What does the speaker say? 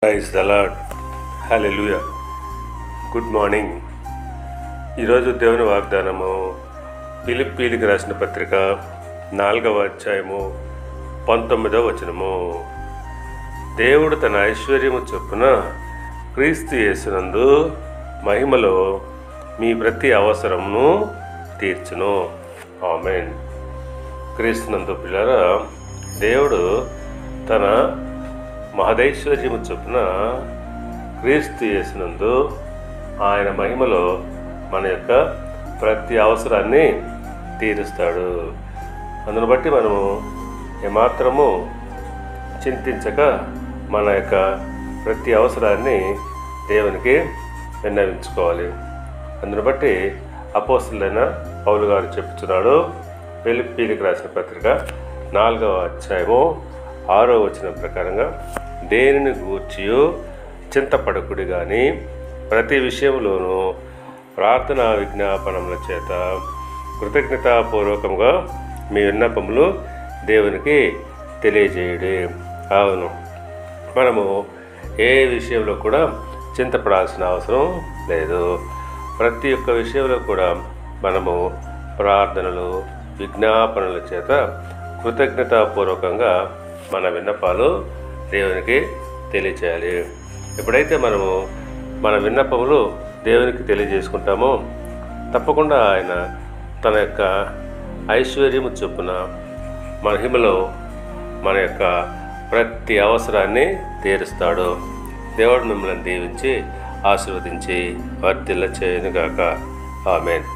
Praise the Lord. Hallelujah. Good morning. ఈరోజు దేవుని వాగ్దానము ఫిలిప్పీయులకు రాసిన పత్రిక 4వ అధ్యాయము 19వ వచనము. దేవుడు తన ఐశ్వర్యము చొప్పున క్రీస్తు యేసునందు మహిమలో మీ ప్రతి అవసరమును తీర్చును. ఆమేన్. క్రీస్తునందు పిల్లరా, దేవుడు తన మహదైశ్వర్యము చొప్పున క్రీస్తు యేసునందు ఆయన మహిమలో మన యొక్క ప్రతి అవసరాన్ని తీరుస్తాడు. అందును బట్టి మనము ఏమాత్రము చింతించక మన యొక్క ప్రతి అవసరాన్ని దేవునికి విన్నవించుకోవాలి. అందును బట్టి అపోస్తలుడైన పౌలు గారు చెప్తున్నాడు, ఫిలిప్పీయులకు రాసిన పత్రిక 4వ అధ్యాయము 6వ వచనం ప్రకారంగా, దేనిని గూర్చియో చింతపడకుడి కానీ ప్రతి విషయంలోనూ ప్రార్థనా విజ్ఞాపనముల చేత కృతజ్ఞతాపూర్వకంగా మీ విన్నపములు దేవునికి తెలియజేయుడి. అవును, మనము ఏ విషయంలో కూడా చింతపడాల్సిన అవసరం లేదు. ప్రతి ఒక్క విషయంలో కూడా మనము ప్రార్థనలు విజ్ఞాపనల చేత కృతజ్ఞతాపూర్వకంగా మన విన్నపాలు దేవునికి తెలియచేయాలి. ఎప్పుడైతే మనము మన విన్నపములు దేవునికి తెలియజేసుకుంటామో తప్పకుండా ఆయన తన యొక్క ఐశ్వర్యము చొప్పున మహిమలో మన యొక్క ప్రతి అవసరాన్ని తీరుస్తాడు. దేవుడు మిమ్మల్ని దీవించి ఆశీర్వదించి వర్ధిల్ల చేయనుగాక. ఆమేన్.